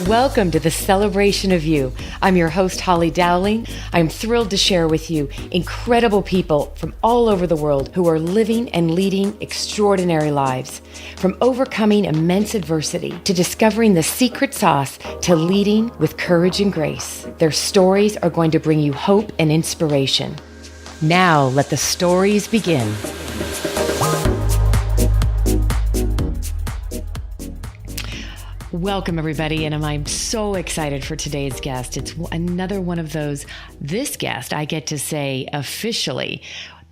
Welcome to the Celebration of You. I'm your host, Holly Dowling. I'm thrilled to share with you incredible people from all over the world who are living and leading extraordinary lives. From overcoming immense adversity to discovering the secret sauce to leading with courage and grace. Their stories are going to bring you hope and inspiration. Now, let the stories begin. Welcome, everybody, and I'm so excited for today's guest. It's another one of those, this guest, I get to say officially,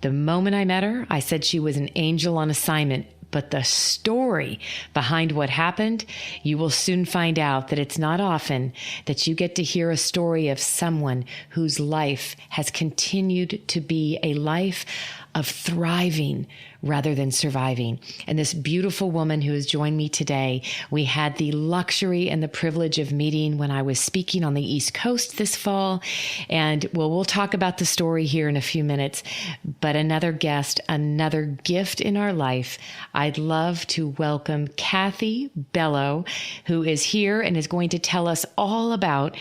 the moment I met her, I said she was an angel on assignment. But the story behind what happened, you will soon find out that it's not often that you get to hear a story of someone whose life has continued to be a life of thriving rather than surviving. And this beautiful woman who has joined me today, we had the luxury and the privilege of meeting when I was speaking on the East Coast this fall. And we'll talk about the story here in a few minutes. But another guest, another gift in our life, I'd love to welcome Kathy Bello, who is here and is going to tell us all about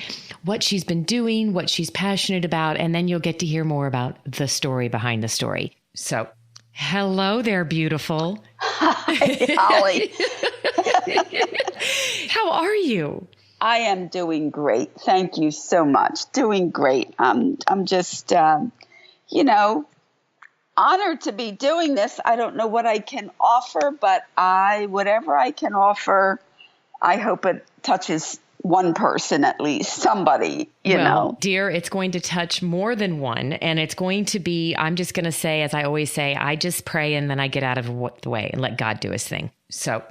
what she's been doing, what she's passionate about, and then you'll get to hear more about the story behind the story. So, hello there, beautiful. Hi, Holly. How are you? I am doing great. Thank you so much. Doing great. I'm just, honored to be doing this. I don't know what I can offer, but whatever I can offer, I hope it touches one person at least, somebody, you know. Dear, it's going to touch more than one. And it's going to be, I'm just going to say, as I always say, I just pray and then I get out of the way and let God do his thing. So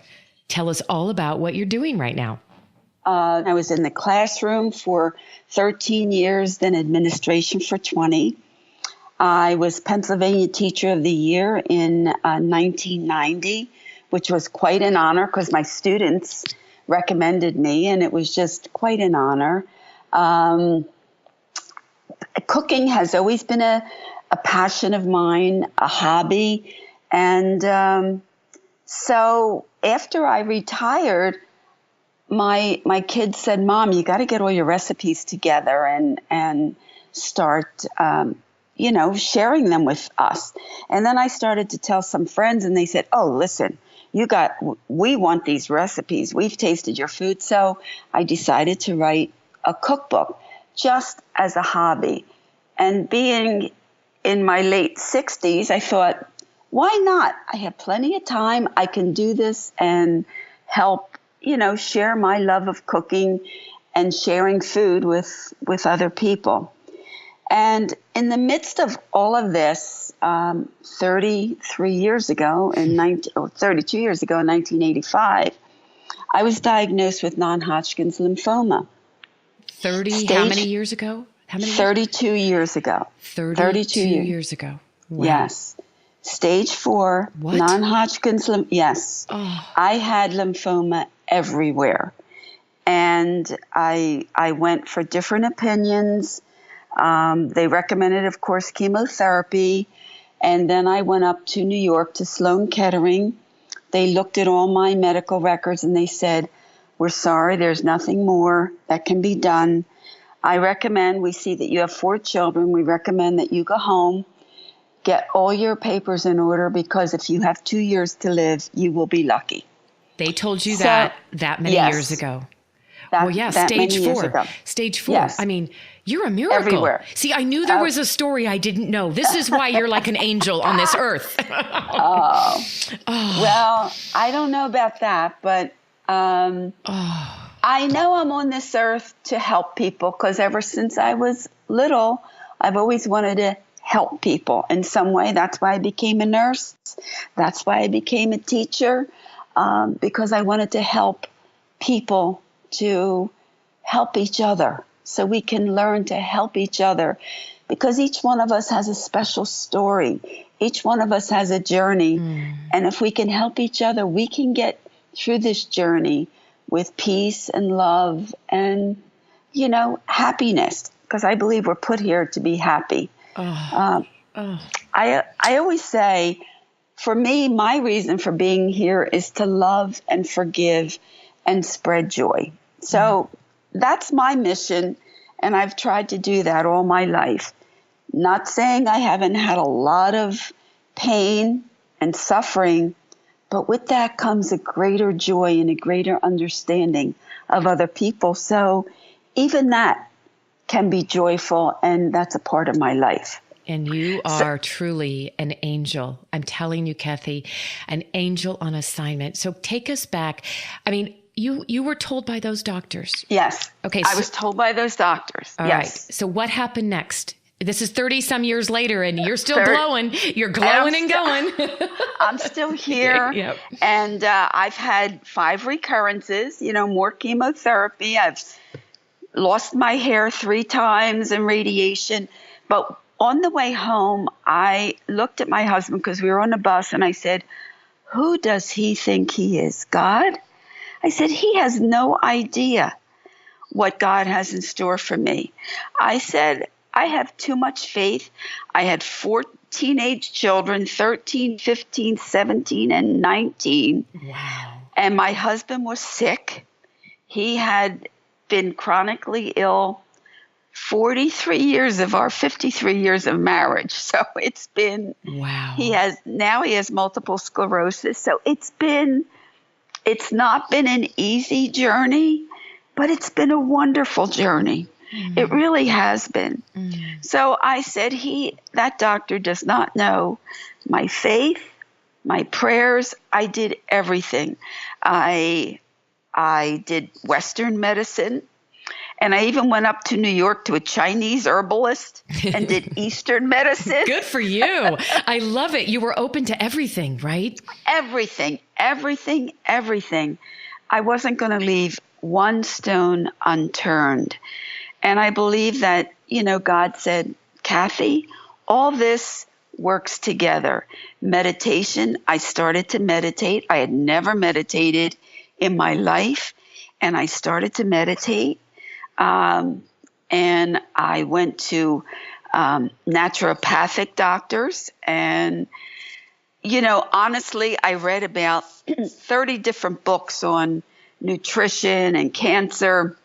tell us all about what you're doing right now. I was in the classroom for 13 years, then administration for 20. I was Pennsylvania Teacher of the Year in 1990, which was quite an honor because my students recommended me, and it was just quite an honor. Cooking has always been a passion of mine, a hobby. And so after I retired, my kids said, Mom, you got to get all your recipes together and start sharing them with us. And then I started to tell some friends, and they said, oh, listen, we want these recipes. We've tasted your food. So I decided to write a cookbook just as a hobby. And being in my late 60s, I thought, why not? I have plenty of time. I can do this and help, share my love of cooking and sharing food with other people. And in the midst of all of this, 32 years ago in 1985, I was diagnosed with non-Hodgkin's lymphoma. How many years ago? 32 years ago. 32 years ago. Wow. Yes. Stage 4, what? Non-Hodgkin's lymphoma. Yes. Oh. I had lymphoma everywhere. And I went for different opinions. They recommended, of course, chemotherapy. And then I went up to New York to Sloan Kettering. They looked at all my medical records and they said, we're sorry, there's nothing more that can be done. We see that you have 4 children. We recommend that you go home, get all your papers in order, because if you have 2 years to live, you will be lucky. They told you that many years ago. Stage 4. Stage 4. Yes. I mean, you're a miracle. Everywhere. See, I knew there was a story I didn't know. This is why you're like an angel on this earth. Well, I don't know about that, but I know I'm on this earth to help people because ever since I was little, I've always wanted to help people in some way. That's why I became a nurse. That's why I became a teacher, because I wanted to help people to help each other so we can learn to help each other, because each one of us has a special story. Each one of us has a journey. And if we can help each other, we can get through this journey with peace and love and, happiness, because I believe we're put here to be happy. I always say, for me, my reason for being here is to love and forgive and spread joy. So that's my mission. And I've tried to do that all my life. Not saying I haven't had a lot of pain and suffering, but with that comes a greater joy and a greater understanding of other people. So even that can be joyful, and that's a part of my life. And you are truly an angel. I'm telling you, Kathy, an angel on assignment. So take us back. I mean, you were told by those doctors. Yes. Okay. I was told by those doctors. All yes. Right. So what happened next? This is 30 some years later and you're still glowing. You're glowing and going. I'm still here. Yep. And I've had 5 recurrences, more chemotherapy. I've lost my hair 3 times and radiation. But on the way home, I looked at my husband because we were on the bus and I said, who does he think he is? God? I said, he has no idea what God has in store for me. I said, I have too much faith. I had 4 teenage children, 13, 15, 17, and 19. Wow. And my husband was sick. He had been chronically ill 43 years of our 53 years of marriage. So it's been, wow. He has multiple sclerosis. So it's not been an easy journey, but it's been a wonderful journey. Mm. It really has been. Mm. So I said, that doctor does not know my faith, my prayers. I did everything. I did Western medicine. And I even went up to New York to a Chinese herbalist and did Eastern medicine. Good for you. I love it. You were open to everything, right? Everything. I wasn't going to leave one stone unturned. And I believe that, God said, Kathy, all this works together. Meditation, I started to meditate. I had never meditated in my life. And I started to meditate. And I went to naturopathic doctors. And, honestly, I read about 30 different books on nutrition and cancer.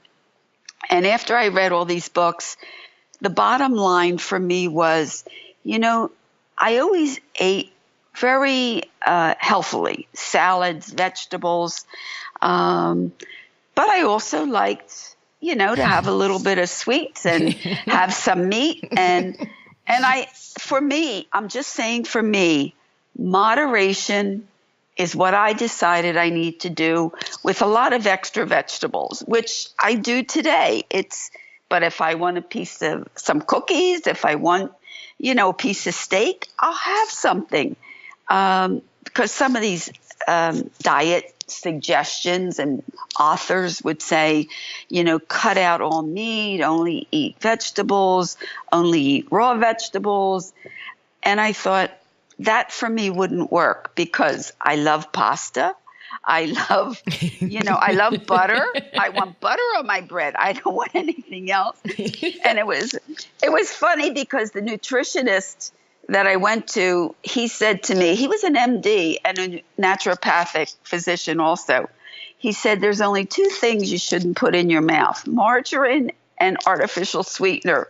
And after I read all these books, the bottom line for me was, I always ate very healthily, salads, vegetables. But I also liked, to have a little bit of sweets and have some meat. And I'm just saying for me, moderation is what I decided I need to do with a lot of extra vegetables, which I do today. But if I want a piece of some cookies, if I want, a piece of steak, I'll have something. Because some of these diet suggestions and authors would say, cut out all meat, only eat vegetables, only eat raw vegetables. And I thought that for me wouldn't work because I love pasta. I love, I love butter. I want butter on my bread. I don't want anything else. And it was funny because the nutritionist that I went to, he said to me, he was an MD and a naturopathic physician also. He said, there's only 2 things you shouldn't put in your mouth, margarine and artificial sweetener.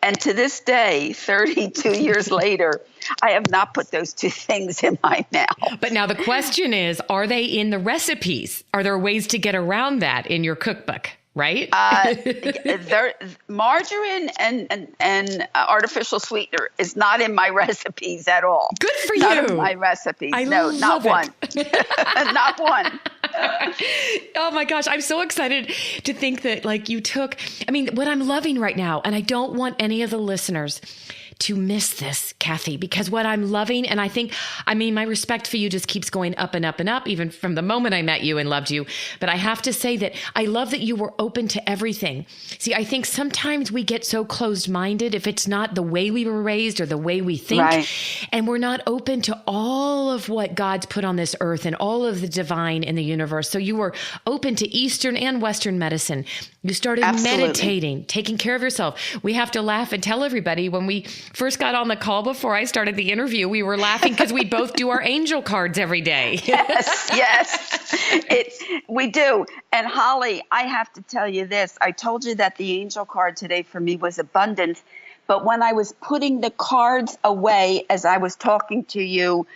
And to this day, 32 years later, I have not put those 2 things in my mouth. But now the question is, are they in the recipes? Are there ways to get around that in your cookbook? Right? Margarine and artificial sweetener is not in my recipes at all. Good for you. Not in my recipes. No, not one. Not one. Oh my gosh. I'm so excited to think that what I'm loving right now, and I don't want any of the listeners to miss this, Kathy, because what I'm loving, and my respect for you just keeps going up and up and up, even from the moment I met you and loved you. But I have to say that I love that you were open to everything. See, I think sometimes we get so closed-minded if it's not the way we were raised or the way we think, right. And we're not open to all of what God's put on this earth and all of the divine in the universe. So you were open to Eastern and Western medicine. You started meditating, taking care of yourself. We have to laugh and tell everybody when we first got on the call before I started the interview, we were laughing because we both do our angel cards every day. Yes, we do. And Holly, I have to tell you this. I told you that the angel card today for me was abundance. But when I was putting the cards away as I was talking to you,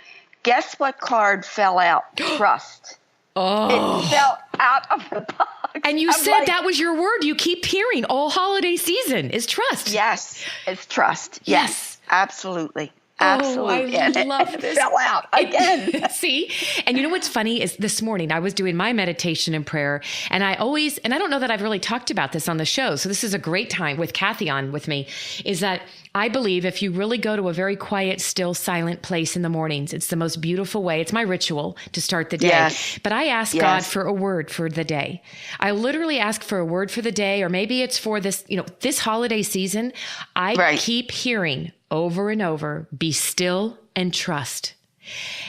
guess what card fell out? Trust. Oh. It fell out of the box. And you said that was your word. You keep hearing all holiday season is trust. Yes, it's trust. Yes, absolutely. Absolutely. Oh, I love this. It fell out again. See? And you know what's funny is this morning I was doing my meditation and prayer, and I don't know that I've really talked about this on the show, so this is a great time with Kathy on with me, is that I believe if you really go to a very quiet, still, silent place in the mornings, it's the most beautiful way. It's my ritual to start the day. Yes. But I ask God for a word for the day. I literally ask for a word for the day, or maybe it's for this, this holiday season. I keep hearing over and over, be still and trust.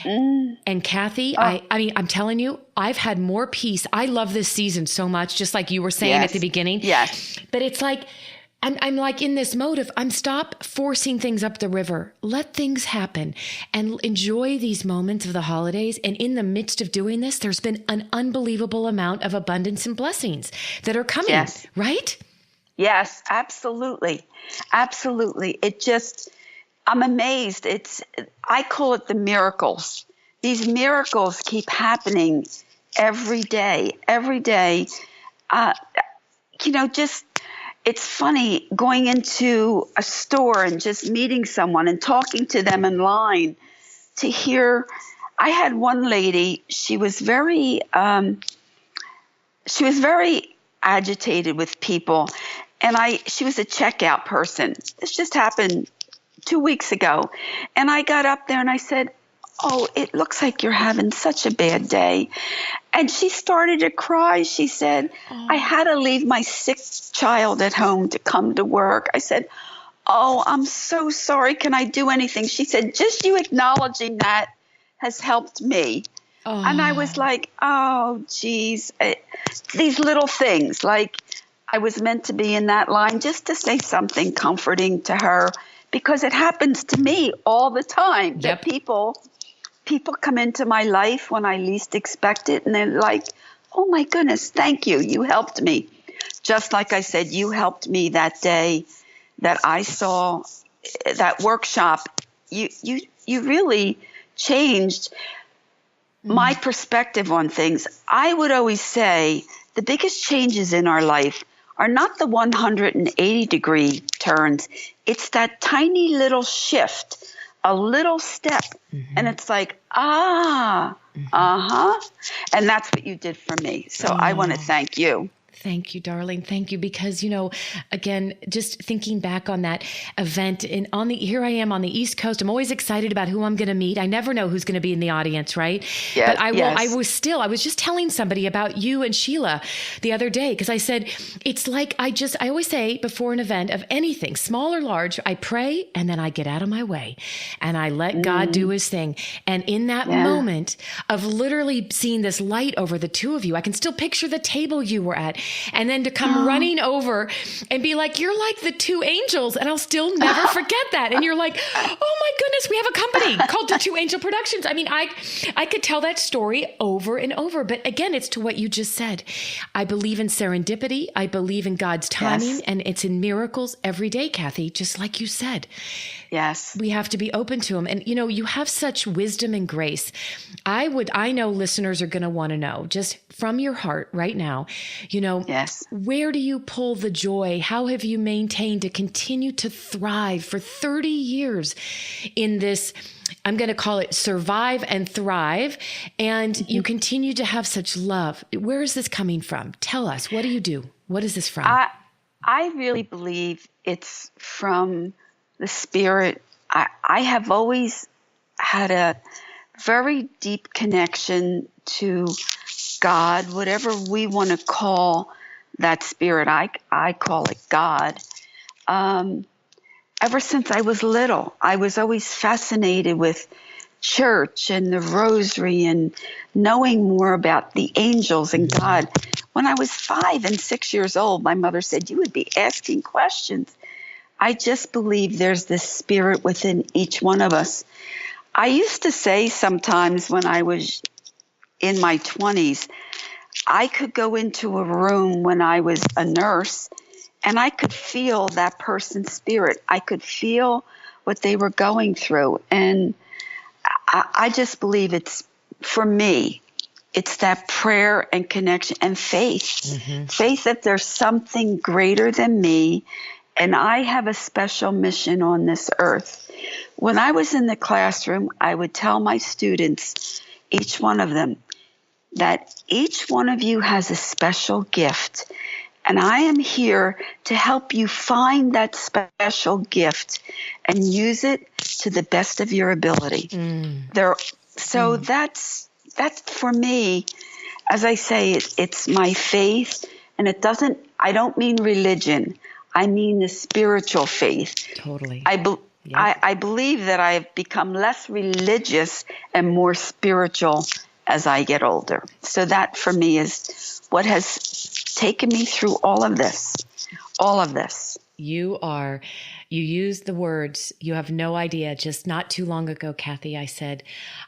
And Kathy, I mean, I'm telling you, I've had more peace. I love this season so much, just like you were saying at the beginning. Yes. But it's like, I'm like in this mode of stop forcing things up the river. Let things happen and enjoy these moments of the holidays. And in the midst of doing this, there's been an unbelievable amount of abundance and blessings that are coming, right? Yes, absolutely. Absolutely. I'm amazed. I call it the miracles. These miracles keep happening every day. It's funny going into a store and just meeting someone and talking to them in line to hear. I had one lady, she was very agitated with people. And she was a checkout person. This just happened 2 weeks ago. And I got up there and I said, "Oh, it looks like you're having such a bad day." And she started to cry. She said, "I had to leave my sick child at home to come to work." I said, "Oh, I'm so sorry. Can I do anything?" She said, "Just you acknowledging that has helped me." Oh. And I was like, oh, geez, these little things, like I was meant to be in that line just to say something comforting to her, because it happens to me all the time that people come into my life when I least expect it, and they're like, "Oh my goodness, thank you. You helped me." Just like I said, you helped me that day that I saw that workshop. You really changed my perspective on things. I would always say the biggest changes in our life are not the 180-degree turns. It's that tiny little shift, a little step. And it's like, and that's what you did for me. So I want to thank you. Thank you, darling. Thank you. Because, again, just thinking back on that event here I am on the East Coast. I'm always excited about who I'm going to meet. I never know who's going to be in the audience, right? Yes, but I was just telling somebody about you and Sheila the other day, because I said, it's like, I always say before an event of anything, small or large, I pray and then I get out of my way and I let God do his thing. And in that moment of literally seeing this light over the two of you, I can still picture the table you were at. And then to come running over and be like, "You're like the two angels," and I'll still never forget that. And you're like, "Oh my goodness, we have a company called the Two Angel Productions." I mean, I could tell that story over and over. But again, it's to what you just said. I believe in serendipity. I believe in God's timing, and it's in miracles every day, Kathy, just like you said. Yes. We have to be open to them. And, you have such wisdom and grace. I know listeners are going to want to know, just from your heart right now, where do you pull the joy? How have you maintained to continue to thrive for 30 years in this, I'm going to call it survive and thrive, and you continue to have such love? Where is this coming from? Tell us, what do you do? What is this from? I really believe it's from the Spirit. I have always had a very deep connection to God, whatever we want to call that Spirit. I call it God. Ever since I was little, I was always fascinated with church and the rosary and knowing more about the angels and God. When I was 5 and 6 years old, my mother said, "You would be asking questions." I just believe there's this spirit within each one of us. I used to say sometimes when I was in my 20s, I could go into a room when I was a nurse and I could feel that person's spirit. I could feel what they were going through. And I just believe it's, for me, it's that prayer and connection and faith. Mm-hmm. Faith that there's something greater than me and I have a special mission on this earth. When I was in the classroom, I would tell my students, each one of them, that each one of you has a special gift. And I am here to help you find that special gift and use it to the best of your ability. That's for me, as I say, it's my faith. And I don't mean religion. I mean the spiritual faith. Totally. I believe that I've become less religious and more spiritual as I get older. So that for me is what has taken me through all of this. You use the words, you have no idea. Just not too long ago, Kathy, I said,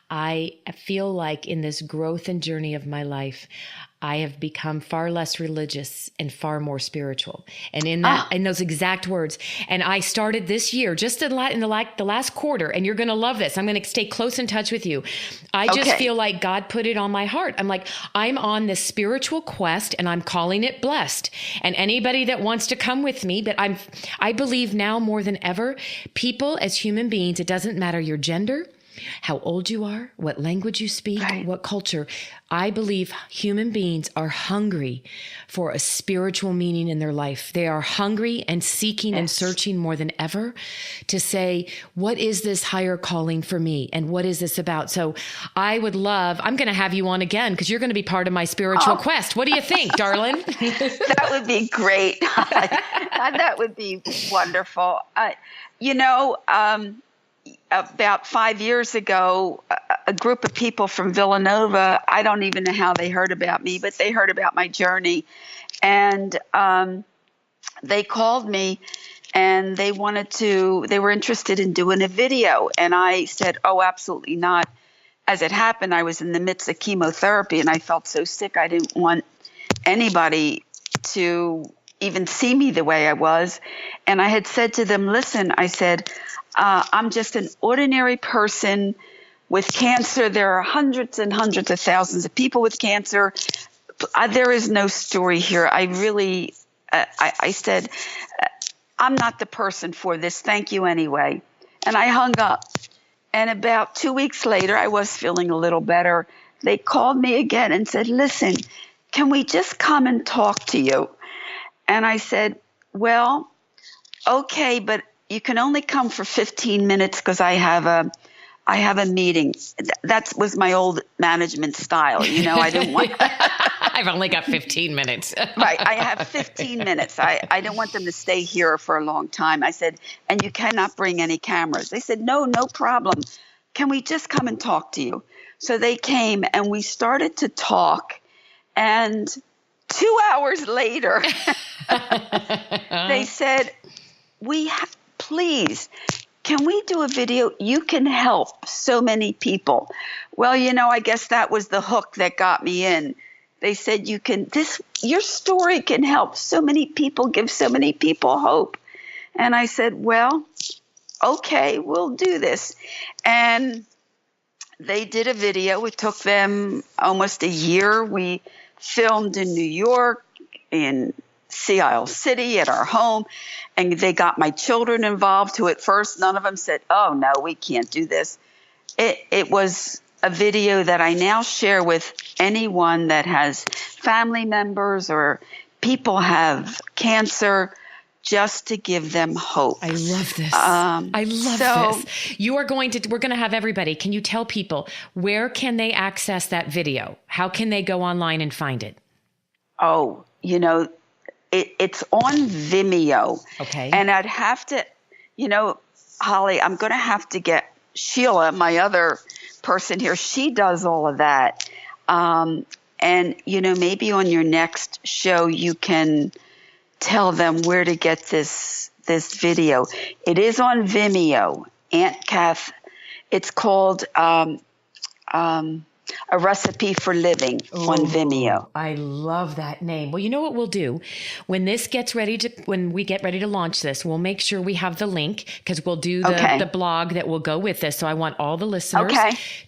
I feel like in this growth and journey of my life, I have become far less religious and far more spiritual. And in those exact words, and I started this year, just in the last quarter, and you're going to love this. I'm going to stay close in touch with you. I just feel like God put it on my heart. I'm like, I'm on this spiritual quest and I'm calling it blessed. And anybody that wants to come with me, but I believe now more than ever, people as human beings, it doesn't matter your gender, how old you are, what language you speak, what culture. I believe human beings are hungry for a spiritual meaning in their life. They are hungry and seeking and searching more than ever to say, what is this higher calling for me? And what is this about? So I'm going to have you on again because you're going to be part of my spiritual quest. What do you think, darling? That would be great. That would be wonderful. About 5 years ago, a group of people from Villanova, I don't even know how they heard about me, but they heard about my journey. And they called me and they were interested in doing a video. And I said, oh, absolutely not. As it happened, I was in the midst of chemotherapy and I felt so sick. I didn't want anybody to even see me the way I was. And I had said to them, listen, I said, I'm just an ordinary person with cancer. There are hundreds and hundreds of thousands of people with cancer. There is no story here. I said, I'm not the person for this. Thank you anyway. And I hung up. And about 2 weeks later, I was feeling a little better. They called me again and said, listen, can we just come and talk to you? And I said, well, okay, but you can only come for 15 minutes because I have a meeting. That was my old management style. I didn't want. I've only got 15 minutes. Right. I have 15 minutes. I didn't want them to stay here for a long time. I said, and you cannot bring any cameras. They said, no problem. Can we just come and talk to you? So they came and we started to talk. And 2 hours later, they said, please, can we do a video? You can help so many people. Well, I guess that was the hook that got me in. They said, your story can help so many people, give so many people hope. And I said, well, okay, we'll do this. And they did a video. It took them almost a year. We filmed in New York, in Sea Isle City at our home, and they got my children involved, who at first none of them said, oh, no, we can't do this. It was a video that I now share with anyone that has family members or people have cancer, just to give them hope. I love this. I love this. We're going to have everybody. Can you tell people where can they access that video? How can they go online and find it? Oh, it's on Vimeo. Okay. And I'd have to, Holly, I'm going to have to get Sheila, my other person here. She does all of that. And, maybe on your next show, you can tell them where to get this this video. It is on Vimeo, Aunt Kath. It's called A Recipe for Living on Vimeo. I love that name. Well, you know what we'll do when we get ready to launch this, we'll make sure we have the link because we'll do the blog that will go with this. So I want all the listeners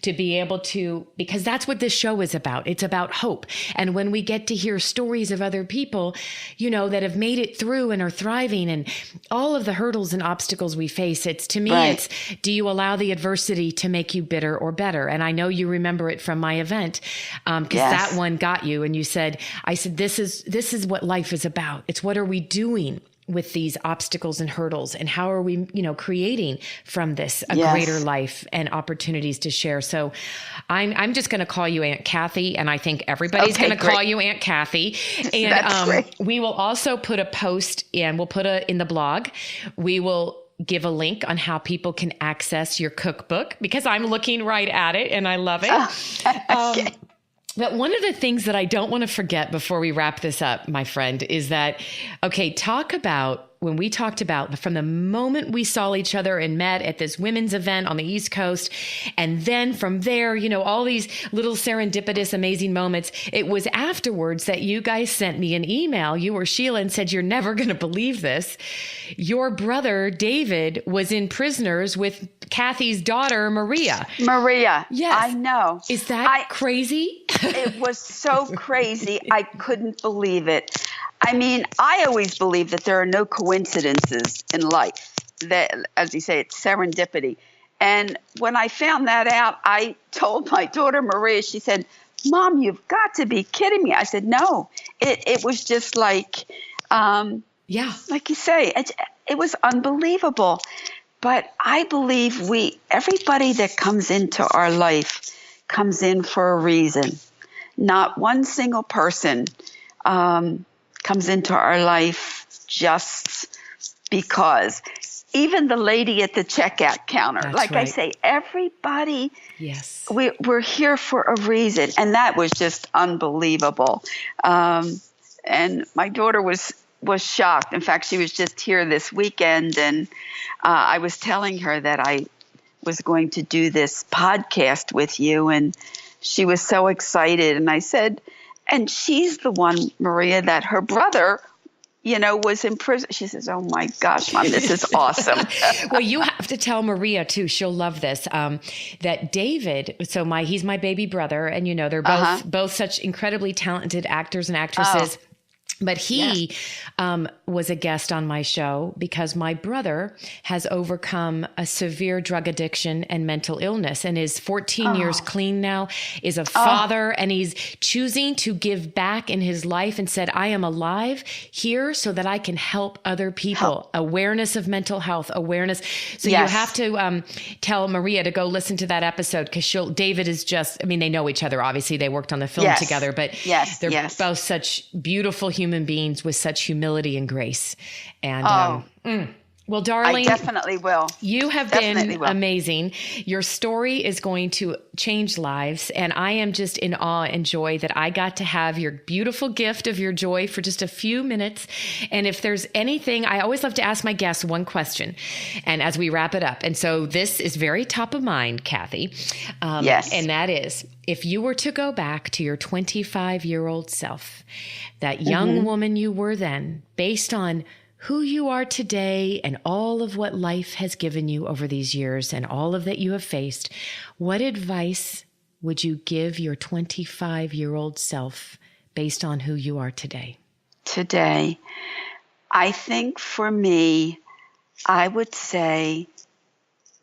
to be able to, because that's what this show is about. It's about hope. And when we get to hear stories of other people, that have made it through and are thriving and all of the hurdles and obstacles we face, it's do you allow the adversity to make you bitter or better? And I know you remember it from my event, because that one got you. And you said, this is what life is about. It's what are we doing with these obstacles and hurdles, and how are we, creating from this a greater life and opportunities to share. So I'm just going to call you Aunt Kathy, and I think everybody's going to call you Aunt Kathy. And we will also put a post and we'll put in the blog. We will give a link on how people can access your cookbook, because I'm looking right at it and I love it. But one of the things that I don't want to forget before we wrap this up, my friend, is that, talk about when we talked about from the moment we saw each other and met at this women's event on the East Coast. And then from there, all these little serendipitous, amazing moments. It was afterwards that you guys sent me an email, you or Sheila, and said, you're never going to believe this. Your brother, David, was in Prisoners with Kathy's daughter, Maria. Maria. Yes. I know. Is that crazy? It was so crazy. I couldn't believe it. I mean, I always believe that there are no coincidences in life. That, as you say, it's serendipity. And when I found that out, I told my daughter, Maria, she said, Mom, you've got to be kidding me. I said, no, it was just like, like you say, it was unbelievable. But I believe everybody that comes into our life comes in for a reason. Not one single person comes into our life just because. Even the lady at the checkout counter. That's like right. I say, everybody, yes, we're here for a reason. And that was just unbelievable. And my daughter was shocked. In fact, she was just here this weekend, and I was telling her that I was going to do this podcast with you, and she was so excited. And I said, and she's the one, Maria, that her brother, was in prison. She says, oh my gosh, Mom, this is awesome. Well, you have to tell Maria too. She'll love this. That David, he's my baby brother, and they're both such incredibly talented actors and actresses. Oh. But he was a guest on my show because my brother has overcome a severe drug addiction and mental illness and is 14 years clean now, is a father, and he's choosing to give back in his life and said, I am alive here so that I can help other people. Awareness of mental health, awareness. So you have to tell Maria to go listen to that episode, because David is just, they know each other. Obviously, they worked on the film together, but they're both such beautiful human beings with such humility and grace. And well, darling, I definitely will. You have been amazing. Your story is going to change lives, and I am just in awe and joy that I got to have your beautiful gift of your joy for just a few minutes. And if there's anything, I always love to ask my guests one question, and as we wrap it up. And so this is very top of mind, Kathy. Yes. And that is, if you were to go back to your 25-year-old self, that young woman you were then, based on who you are today and all of what life has given you over these years and all of that you have faced, what advice would you give your 25-year-old self based on who you are today? Today, I think for me, I would say,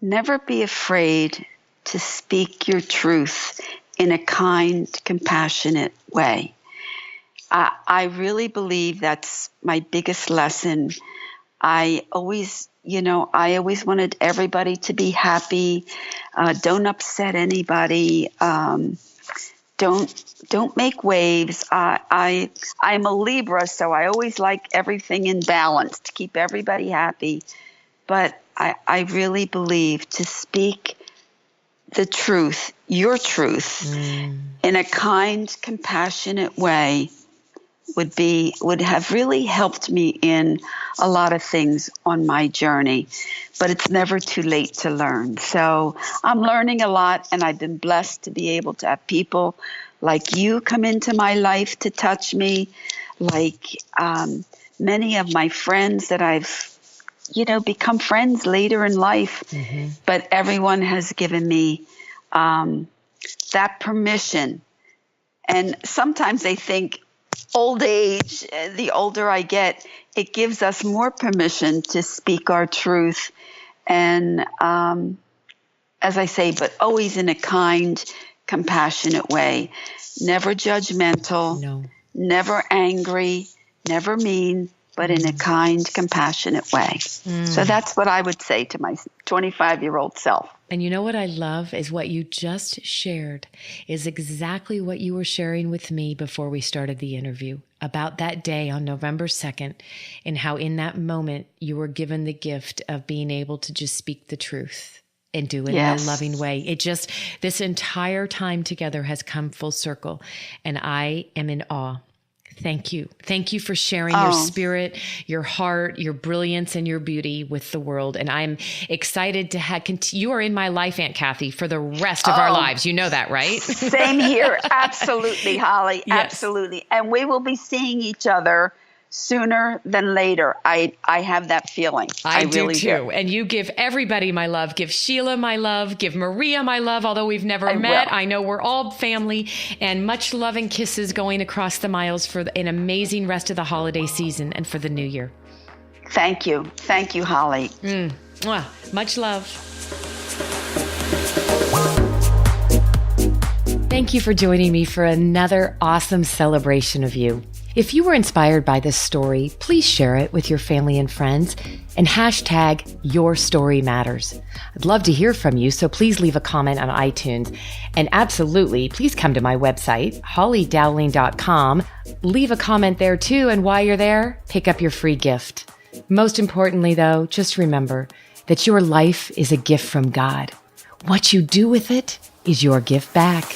never be afraid to speak your truth in a kind, compassionate way. I really believe that's my biggest lesson. I always wanted everybody to be happy. Don't upset anybody. Don't make waves. I'm a Libra, so I always like everything in balance to keep everybody happy. But I really believe to speak the truth, your truth, in a kind, compassionate way would have really helped me in a lot of things on my journey, but it's never too late to learn. So I'm learning a lot, and I've been blessed to be able to have people like you come into my life to touch me, like many of my friends that I've, become friends later in life. Mm-hmm. But everyone has given me that permission. And sometimes I think old age, the older I get, it gives us more permission to speak our truth. And as I say, but always in a kind, compassionate way. Never judgmental, no. Never angry, never mean, but in a kind, compassionate way. So that's what I would say to my 25-year-old self. And you know what I love is what you just shared is exactly what you were sharing with me before we started the interview about that day on November 2nd, and how in that moment you were given the gift of being able to just speak the truth and do it in a loving way. It just, this entire time together has come full circle, and I am in awe. Thank you. Thank you for sharing your spirit, your heart, your brilliance, and your beauty with the world. And I'm excited to have, you are in my life, Aunt Kathy, for the rest of our lives. You know that, right? Same here. Absolutely, Holly. Yes. Absolutely. And we will be seeing each other sooner than later. I have that feeling. I really do too. And you give everybody my love. Give Sheila my love. Give Maria my love, although we've never met. I know we're all family, and much love and kisses going across the miles for an amazing rest of the holiday season and for the new year. Thank you. Thank you, Holly. Much love. Thank you for joining me for another awesome celebration of you. If you were inspired by this story, please share it with your family and friends and hashtag Your Story Matters. I'd love to hear from you, so please leave a comment on iTunes. And absolutely, please come to my website, hollydowling.com. Leave a comment there too, and while you're there, pick up your free gift. Most importantly, though, just remember that your life is a gift from God. What you do with it is your gift back.